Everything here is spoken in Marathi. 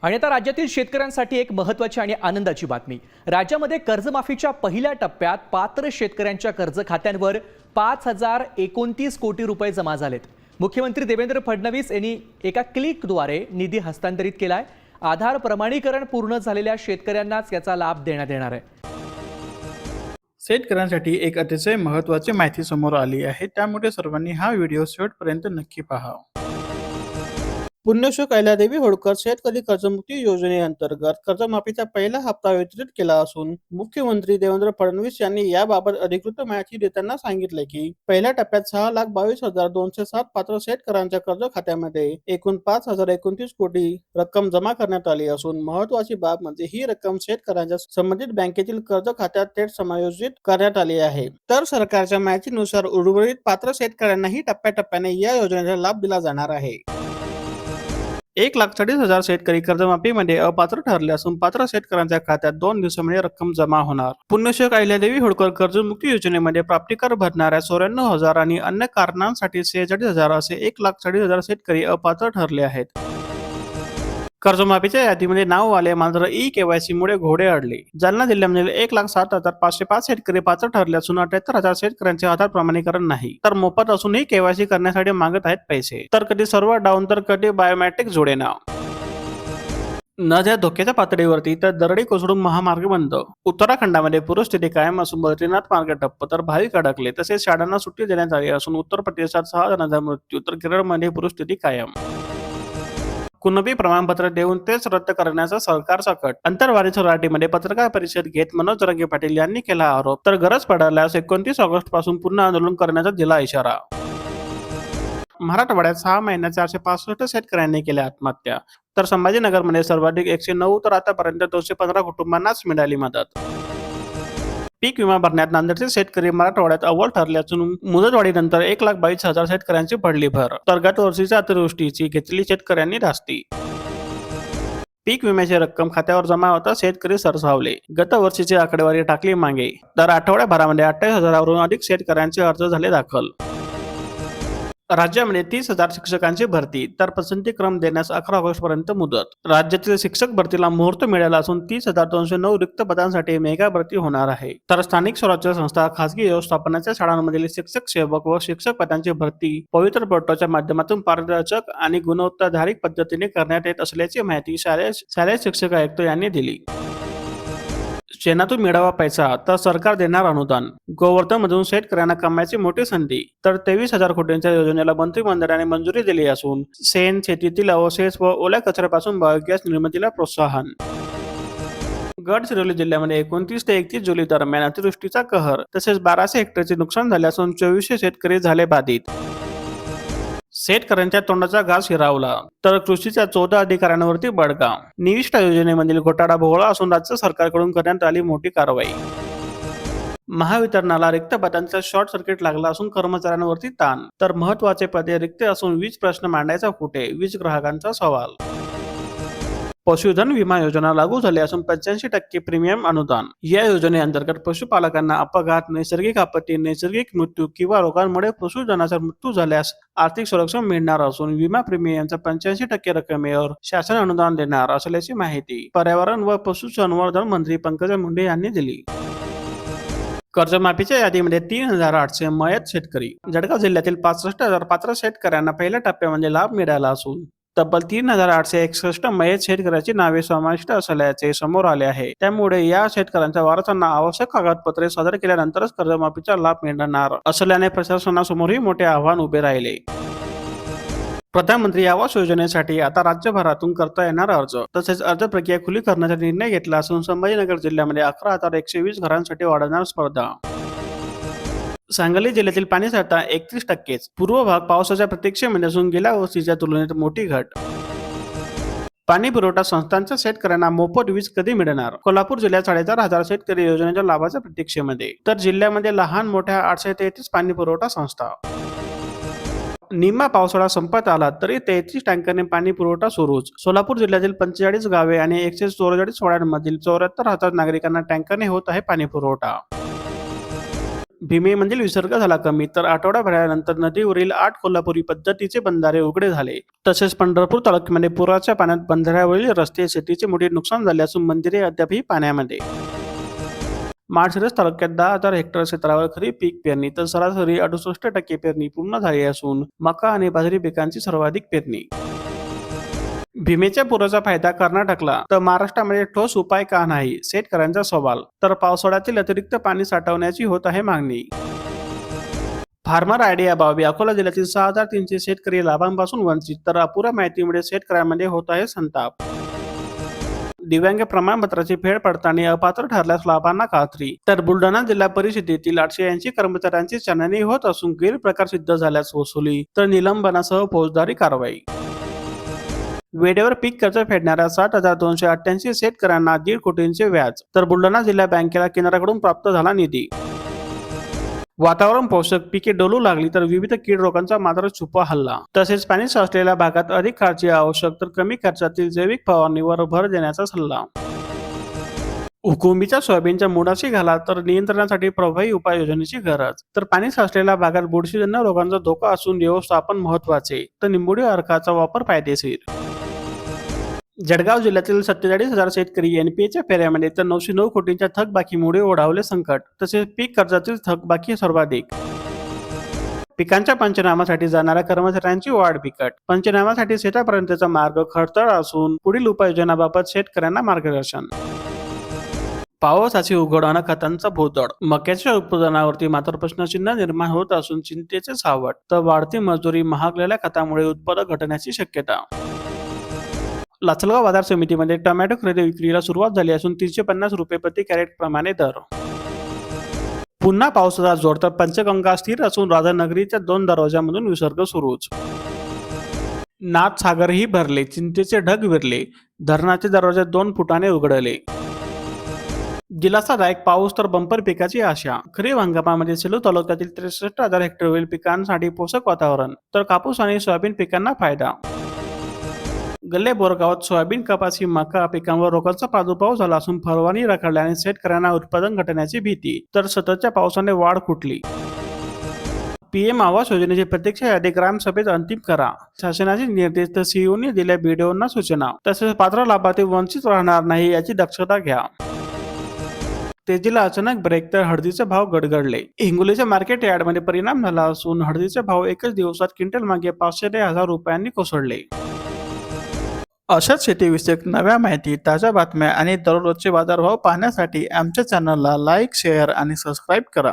आणि आता राज्यातील शेतकऱ्यांसाठी एक महत्त्वाची आणि आनंदाची बातमी. राज्यामध्ये कर्जमाफीच्या पहिल्या टप्प्यात पात्र शेतकऱ्यांच्या कर्ज खात्यांवर 5,029 कोटी रुपये जमा झालेत. मुख्यमंत्री देवेंद्र फडणवीस यांनी एका क्लिकद्वारे निधी हस्तांतरित केलाय. आधार प्रमाणीकरण पूर्ण झालेल्या शेतकऱ्यांनाच याचा लाभ देण्यात येणार आहे. शेतकऱ्यांसाठी एक अतिशय महत्त्वाची माहिती समोर आली आहे, त्यामुळे सर्वांनी हा व्हिडिओ शेवटपर्यंत नक्की पहा. पुण्यश्लोक अहिल्यादेवी होळकर शेतकरी कर्जमुक्ती योजनेअंतर्गत कर्जमाफीचा पहिला हप्ता वितरित केला असून मुख्यमंत्री देवेंद्र फडणवीस यांनी याबाबत अधिकृत माहिती देताना सांगितले की पहिल्या टप्प्यात 6,22,207 पात्र शेतकऱ्यांच्या कर्ज खात्यामध्ये एकूण 5,029 कोटी रक्कम जमा करण्यात आली असून महत्वाची बाब म्हणजे ही रक्कम शेतकऱ्यांच्या संबंधित बँकेतील कर्ज खात्यात थेट समायोजित करण्यात आली आहे. तर सरकारच्या माहितीनुसार उर्वरित पात्र शेतकऱ्यांनाही टप्प्याटप्प्याने या योजनेचा लाभ दिला जाणार आहे. 1,40,000 शेतकरी कर्जमाफीमध्ये अपात्र ठरले असून पात्र शेतकऱ्यांच्या खात्यात 2 दिवसांमध्ये रक्कम जमा होणार. पुण्यश्लोक अहिल्यादेवी होळकर कर्जमुक्ती योजनेमध्ये प्राप्तिकर भरणाऱ्या 94,000 आणि अन्य कारणांसाठी 46,000 असे 1,40,000 शेतकरी अपात्र ठरले आहेत. कर्जमाफीच्या यादीमध्ये नाव आले, मात्र ई-केवायसी मुळे घोडे अडले. जालना जिल्ह्यामध्ये 1,07,505 शेतकरी पात्र ठरले असून 78,000 शेतकऱ्यांचे आधार प्रमाणीकरण नाही, तर मोफत असूनही केवायसी करण्यासाठी मागत आहेत पैसे. तर कधी सर्व्हर डाऊन तर कधी बायोमेट्रिक जोडेना. नद्या धोक्याच्या पातळीवरती तर दरडी कोसळून महामार्ग बंद. उत्तराखंडामध्ये पूरस्थिती कायम असून बद्रीनाथ मार्ग ठप्प, तर भाविक अडकले. तसेच शाळांना सुट्टी देण्यात आली असून उत्तर प्रदेशात 6 जणांचा मृत्यू, तर केरळमध्ये पूरस्थिती कायम. कुणबी प्रमाणपत्र देऊन तेच रद्द करण्याचा सरकारचा कट. अंतरवाली सोसायटीमध्ये पत्रकार परिषद घेत मनोज जरांगे पाटील यांनी केला आरोप, तर गरज पडल्यास 29 ऑगस्ट पासून पुन्हा आंदोलन करण्याचा दिला इशारा. मराठवाड्यात 6 महिन्यात 465 शेतकऱ्यांनी केल्या आत्महत्या, तर संभाजीनगरमध्ये सर्वाधिक 109, तर आतापर्यंत 215 कुटुंबांनाच मिळाली मदत. पीक विमा भरण्यात नांदेडचे शेतकरी मराठवाड्यात अव्वल ठरले असून मुदतवाढीनंतर 1,22,000 शेतकऱ्यांची पडली भर, तर गत वर्षीच्या अतिवृष्टीची घेतली शेतकऱ्यांनी धास्ती. पीक विम्याची रक्कम खात्यावर जमा होता शेतकरी सरसावले. गत वर्षीची आकडेवारी टाकली मागे, तर आठवड्याभरामध्ये 28,000वरून अधिक शेतकऱ्यांचे अर्ज झाले दाखल. राज्यामध्ये 30,000 शिक्षकांची भरती, तर पसंतीक्रम देण्यास 11 ऑगस्ट पर्यंत मुदत. राज्यातील शिक्षक भरतीला मुहूर्त मिळाला असून 30,209 रिक्त पदांसाठी मेगा भरती होणार आहे. तर स्थानिक स्वराज्य संस्था, खासगी व्यवस्थापनाच्या शाळांमधील शिक्षक सेवक व शिक्षक पदांची भरती पवित्र पोर्टलच्या माध्यमातून पारदर्शक आणि गुणवत्ताधारक पद्धतीने करण्यात येत असल्याची माहिती शालेय शिक्षक आयुक्त यांनी दिली. शेणातून मिळावा पैसा, तर सरकार देणार अनुदान. गोवर्धनमधून शेतकऱ्यांना कमाईची मोठी संधी, तर 23,000 कोटींच्या योजनेला मंत्रिमंडळाने मंजुरी दिली असून शेण, शेतीतील अवशेष व ओल्या कचऱ्यापासून बायोगॅस निर्मितीला प्रोत्साहन. गडचिरोली जिल्ह्यामध्ये 29 ते 31 जुलै दरम्यान अतिवृष्टीचा कहर, तसेच 1,200 हेक्टरचे नुकसान झाले असून 2400 शेतकरी झाले बाधित. शेतकऱ्यांच्या तोंडाचा घास हिरावला, तर कृषीच्या 14 अधिकाऱ्यांवरती बडगा. निविष्ठा योजनेमधील घोटाळा भोवळा असून राज्य सरकारकडून करण्यात आली मोठी कारवाई. महावितरणाला रिक्त पदांचा शॉर्ट सर्किट लागला असून कर्मचाऱ्यांवरती ताण, तर महत्वाचे पदे रिक्त असून वीज प्रश्न मांडायचा कुठे, वीज ग्राहकांचा सवाल. पशुधन विमा योजना लागू झाली असून 85% प्रीमियम अनुदान. या योजनेअंतर्गत पशुपालकांना अपघात, नैसर्गिक आपत्ती, नैसर्गिक मृत्यू किंवा रोगांमुळे पशुधनाचा मृत्यू झाल्यास आर्थिक संरक्षण मिळणार असून विमा प्रीमियमच्या 85% रकमेवर शासन अनुदान देणार असल्याची माहिती पर्यावरण व पशुसंवर्धन मंत्री पंकजा मुंडे यांनी दिली. कर्जमाफीच्या यादीमध्ये 3,800 मयत शेतकरी. जळगाव जिल्ह्यातील 65,000 पात्र शेतकऱ्यांना पहिल्या टप्प्यामध्ये लाभ मिळाला असून तब्बल 3,861 मयत शेतकऱ्याची नावे समाविष्ट असल्याचे समोर आले आहे. त्यामुळे या शेतकऱ्यांच्या वारसांना आवश्यक कागदपत्रे सादर केल्यानंतरच कर्जमाफीचा लाभ मिळणार असल्याने प्रशासनासमोरही मोठे आव्हान उभे राहिले. प्रधानमंत्री आवास योजनेसाठी आता राज्यभरातून करता येणार अर्ज, तसेच अर्ज प्रक्रिया खुली करण्याचा निर्णय घेतला असून संभाजीनगर जिल्ह्यामध्ये 11,120 घरांसाठी वाढवणार स्पर्धा. सांगली जिल्ह्यातील पाणीसाठा 31%. पूर्व भाग पावसाच्या प्रतीक्षेमध्ये असून गेल्या वर्षीच्या तुलनेत मोठी घट. पाणी पुरवठा संस्थांच्या शेतकऱ्यांना मोफत वीज कधी मिळणार? कोल्हापूर जिल्ह्यात 4,500 शेतकरी योजनेच्या लाभाच्या प्रतीक्षेमध्ये, तर जिल्ह्यामध्ये लहान मोठ्या 833 पाणी पुरवठा संस्था. निम्मा पावसाळा संपत आला तरी 33 टँकरने पाणी पुरवठा सुरूच. सोलापूर जिल्ह्यातील 45 गावे आणि 144 वाड्यांमधील 74,000 नागरिकांना टँकरने होत आहे पाणी पुरवठा. भीमेमधील विसर्ग झाला कमी, तर आठवडाभरानंतर नदीवरील 8 कोल्हापुरी पद्धतीचे बंधारे उघडे झाले. तसेच पंढरपूर तालुक्यामध्ये पुराच्या पाण्यात बंधाऱ्यावरील रस्ते, शेतीचे मोठे नुकसान झाले असून मंदिरे अद्यापही पाण्यामध्ये. माळशिरस तालुक्यात 10,000 हेक्टर क्षेत्रावर खरीप पीक पेरणी, तर सरासरी 68% पेरणी पूर्ण झाली असून मका आणि बाजरी पिकांची सर्वाधिक पेरणी. भीमेच्या पुराचा फायदा कर्नाटकला, तर महाराष्ट्रामध्ये ठोस उपाय का नाही, शेतकऱ्यांचा सवाल. तर पावसाळ्यातील अतिरिक्त पाणी साठवण्याची होत आहे मागणी. फार्मर आयडिया अभावी अकोला जिल्ह्यातील 6,300 शेतकरी लाभांपासून वंचित, तर अपुऱ्या माहितीमुळे शेतकऱ्यांमध्ये होत आहे संताप. दिव्यांग प्रमाणपत्राची फेड पडताळणी अपात्र ठरल्यास लाभांना खात्री, तर बुलढाणा जिल्हा परिषदेतील 880 कर्मचाऱ्यांची छाननी होत असून गैरप्रकार सिद्ध झाल्यास वसुली, तर निलंबनासह फौजदारी कारवाई. वेळेवर पीक कर्ज फेडणाऱ्या 60,288 शेतकऱ्यांना 1.5 कोटींचे व्याज, तर बुलढाणा जिल्हा बँकेला केंद्राकडून प्राप्त झाला निधी. वातावरण पोषक पिके डोलू लागली, तर विविध कीड रोगांचा मात्र छुपा हल्ला. तसेच पाणी साचलेल्या भागात अधिक काळजी आवश्यक, तर कमी खर्चातील जैविक फवारणीवर भर देण्याचा सल्ला. हुकुमीच्या सोयाबीनच्या मुळाशी घाला, तर नियंत्रणासाठी प्रभावी उपाययोजनेची गरज, तर पाणी साचलेल्या भागात बुरशीजन्य रोगांचा धोका असून व्यवस्थापन महत्वाचे, तर निंबोडी अर्काचा वापर फायदेशीर. जळगाव जिल्ह्यातील 47,000 शेतकरी एनपीएच्या फेऱ्यामध्ये, तर 909 कोटींच्या थकबाकीमुळे ओढावले संकट. तसेच पीक कर्जातील थकबाकी सर्वाधिक. पिकांच्या पंचनाम्यासाठी जाणाऱ्या कर्मचाऱ्यांची वाढ बिकट. पंचनाम्यासाठी शेतापर्यंतचा मार्ग खडतर असून पुढील उपाययोजनाबाबत शेतकऱ्यांना मार्गदर्शन. पावसाची उघड आणि खतांचा भोदड, मक्याच्या उत्पादनावरती मात्र प्रश्नचिन्ह निर्माण होत असून चिंतेचे सावट, तर वाढती मजुरी, महागलेल्या खतामुळे उत्पादन घटण्याची शक्यता. लासलगाव बाजार समितीमध्ये टोमॅटो खरेदी विक्रीला सुरुवात झाली असून 350 रुपये प्रति कॅरेट प्रमाणे दर. पुन्हा पावसाचा जोर, तर पंचगंगा स्थिर असून राधानगरीच्या 2 दरवाजामधून विसर्ग सुरूच. नाथसागरही भरले, चिंतेचे ढग विरले, धरणाचे दरवाजे 2 फुटाने उघडले. दिलासादायक पाऊस, तर बंपर पिकाची आशा. खरीप हंगामामध्ये सेलू तालुक्यातील 63,000 हेक्टरवरील पिकांसाठी पोषक वातावरण, तर कापूस आणि सोयाबीन पिकांना फायदा. गल्ले बोरगावात सोयाबीन, कपासी, मका पिकांवर रोगाचा प्रादुर्भाव झाला असून फवारणी रखडल्याने शेतकऱ्यांना उत्पादन घटण्याची भीती, तर सततच्या पावसाने वाढ कुठली. पीएम आवास योजनेची प्रत्यक्ष यादी ग्रामसभेत अंतिम करा, शासनाचे निर्देश, तर सीईओने दिल्या बीडीओंना सूचना. तसेच पात्र लाभार्थी वंचित राहणार नाही याची दक्षता घ्या. तेजीला अचानक ब्रेक, तर हळदीचे भाव गडगडले. हिंगोलीच्या मार्केट यार्डमध्ये परिणाम झाला असून हळदीचे भाव एकच दिवसात क्विंटल मागे 500 ते 1000 रुपयांनी कोसळले. अशाच शेतीविषयक नव्या माहिती, ताज्या बातम्या आणि दररोजचे बाजारभाव पाहण्यासाठी आमच्या चॅनलला लाईक, शेअर आणि सबस्क्राईब करा.